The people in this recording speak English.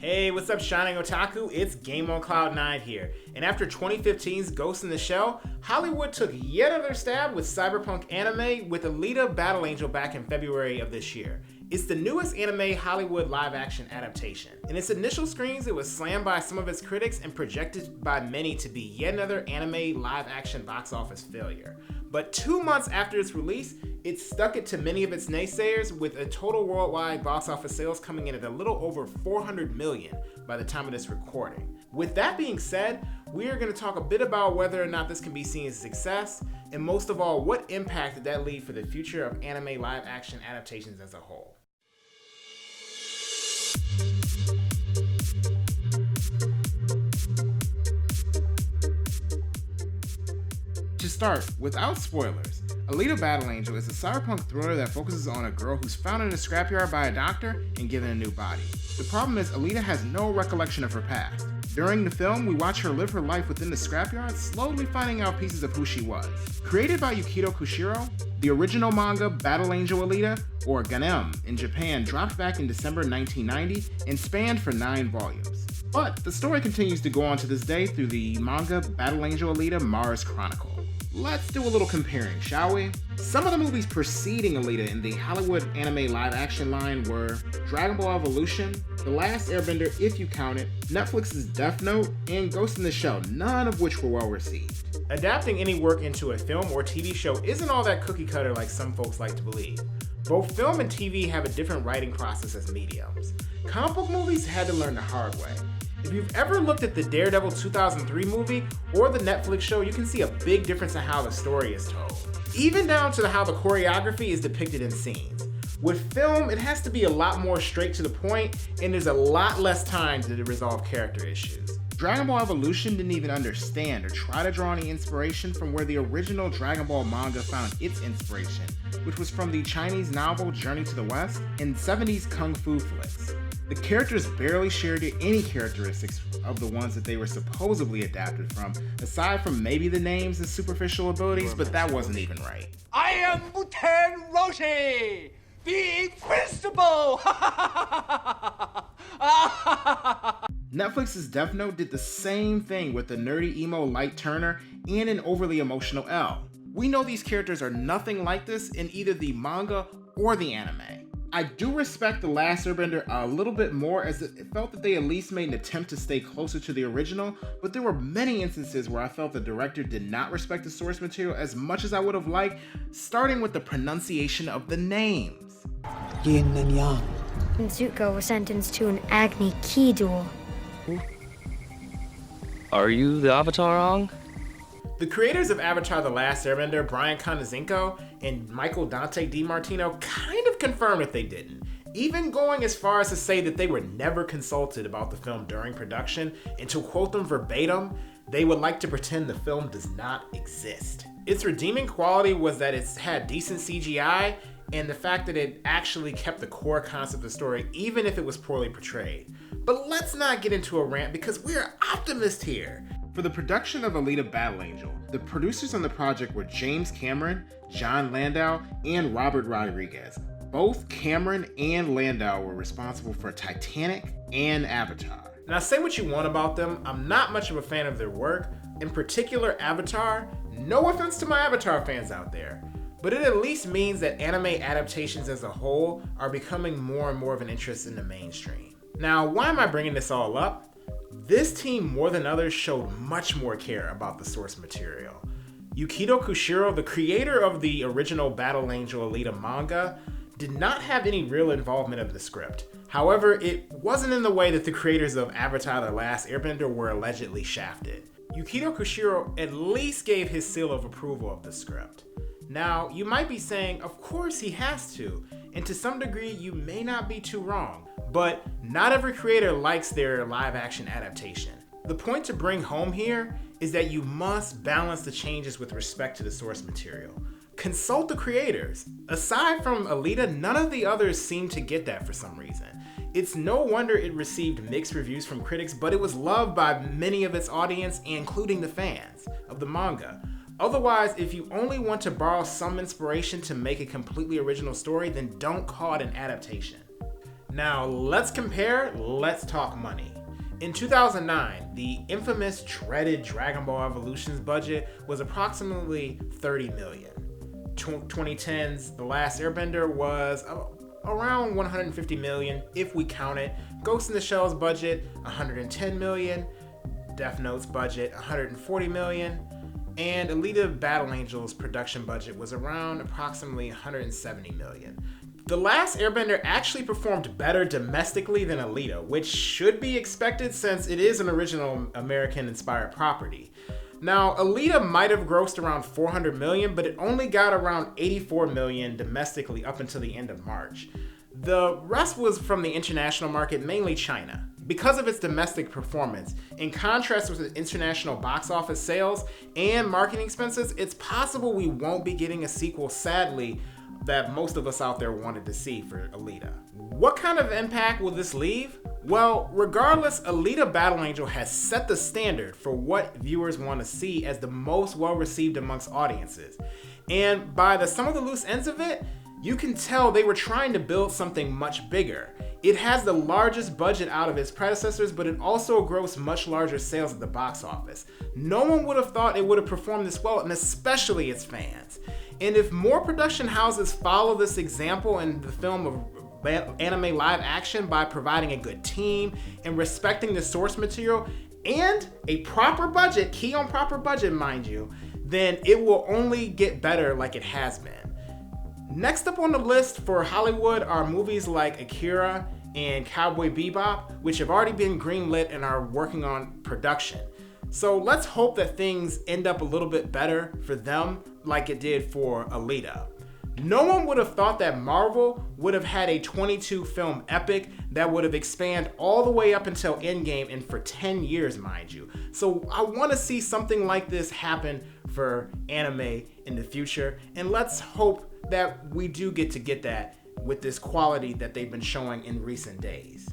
Hey, what's up, Shining Otaku? It's Game on Cloud 9 here. And after 2015's Ghost in the Shell, Hollywood took yet another stab with cyberpunk anime with Alita Battle Angel back in February of this year. It's the newest anime Hollywood live-action adaptation. In its initial screens, it was slammed by some of its critics and projected by many to be yet another anime live-action box office failure. But 2 months after its release, it stuck it to many of its naysayers, with a total worldwide box office sales coming in at a little over 400 million by the time of this recording. With that being said, we are going to talk a bit about whether or not this can be seen as a success, and most of all, what impact did that leave for the future of anime live-action adaptations as a whole. To start, without spoilers, Alita Battle Angel is a cyberpunk thriller that focuses on a girl who's found in a scrapyard by a doctor and given a new body. The problem is Alita has no recollection of her past. During the film, we watch her live her life within the scrapyard, slowly finding out pieces of who she was. Created by Yukito Kushiro, the original manga Battle Angel Alita, or Ganem in Japan, dropped back in December 1990 and spanned for 9 volumes. But the story continues to go on to this day through the manga Battle Angel Alita Mars Chronicle. Let's do a little comparing, shall we? Some of the movies preceding Alita in the Hollywood anime live-action line were Dragon Ball Evolution, The Last Airbender if you count it, Netflix's Death Note, and Ghost in the Shell, none of which were well received. Adapting any work into a film or TV show isn't all that cookie cutter like some folks like to believe. Both film and TV have a different writing process as mediums. Comic book movies had to learn the hard way. If you've ever looked at the Daredevil 2003 movie or the Netflix show, you can see a big difference in how the story is told. Even down to how the choreography is depicted in scenes. With film, it has to be a lot more straight to the point, and there's a lot less time to resolve character issues. Dragon Ball Evolution didn't even understand or try to draw any inspiration from where the original Dragon Ball manga found its inspiration, which was from the Chinese novel Journey to the West and 70s kung fu flicks. The characters barely shared any characteristics of the ones that they were supposedly adapted from, aside from maybe the names and superficial abilities, but that wasn't even right. I am Muten Roshi, the Invincible! Netflix's Death Note did the same thing with the nerdy emo Light Turner and an overly emotional L. We know these characters are nothing like this in either the manga or the anime. I do respect The Last Airbender a little bit more, as it felt that they at least made an attempt to stay closer to the original, but there were many instances where I felt the director did not respect the source material as much as I would have liked, starting with the pronunciation of the names. Yin and Yang. And Zuko was sentenced to an Agni Ki duel. Are you the Avatar Ong? The creators of Avatar The Last Airbender, Brian Konietzko and Michael Dante DiMartino, kind of confirmed that they didn't, even going as far as to say that they were never consulted about the film during production, and to quote them verbatim, they would like to pretend the film does not exist. Its redeeming quality was that it had decent CGI, and the fact that it actually kept the core concept of the story, even if it was poorly portrayed. But let's not get into a rant, because we're optimists here. For the production of Alita Battle Angel, the producers on the project were James Cameron, John Landau, and Robert Rodriguez. Both Cameron and Landau were responsible for Titanic and Avatar. Now, say what you want about them, I'm not much of a fan of their work, in particular Avatar. No offense to my Avatar fans out there, but it at least means that anime adaptations as a whole are becoming more and more of an interest in the mainstream. Now, why am I bringing this all up? This team, more than others, showed much more care about the source material. Yukito Kushiro, the creator of the original Battle Angel Alita manga, did not have any real involvement of the script. However, it wasn't in the way that the creators of Avatar The Last Airbender were allegedly shafted. Yukito Kushiro at least gave his seal of approval of the script. Now, you might be saying, of course he has to, and to some degree you may not be too wrong, but not every creator likes their live-action adaptation. The point to bring home here is that you must balance the changes with respect to the source material. Consult the creators. Aside from Alita, none of the others seem to get that for some reason. It's no wonder it received mixed reviews from critics, but it was loved by many of its audience, including the fans of the manga. Otherwise, if you only want to borrow some inspiration to make a completely original story, then don't call it an adaptation. Now, let's compare, let's talk money. In 2009, the infamous dreaded Dragon Ball Evolution's budget was approximately $30 million. 2010's The Last Airbender was around $150 million if we count it. Ghost in the Shell's budget, $110 million. Death Note's budget, $140 million. And Alita Battle Angel's production budget was around approximately $170 million. The Last Airbender actually performed better domestically than Alita, which should be expected since it is an original American-inspired property. Now, Alita might have grossed around $400 million, but it only got around $84 million domestically up until the end of March. The rest was from the international market, mainly China. Because of its domestic performance, in contrast with its international box office sales and marketing expenses, it's possible we won't be getting a sequel, sadly, that most of us out there wanted to see for Alita. What kind of impact will this leave? Well, regardless, Alita Battle Angel has set the standard for what viewers want to see as the most well-received amongst audiences. And by the sum of the loose ends of it, you can tell they were trying to build something much bigger. It has the largest budget out of its predecessors, but it also grossed much larger sales at the box office. No one would have thought it would have performed this well, and especially its fans. And if more production houses follow this example in the film of anime live action by providing a good team and respecting the source material and a proper budget, key on proper budget, mind you, then it will only get better like it has been. Next up on the list for Hollywood are movies like Akira and Cowboy Bebop, which have already been greenlit and are working on production. So let's hope that things end up a little bit better for them like it did for Alita. No one would have thought that Marvel would have had a 22 film epic that would have expanded all the way up until Endgame and for 10 years, mind you. So I want to see something like this happen for anime in the future, and let's hope that we do get that with this quality that they've been showing in recent days.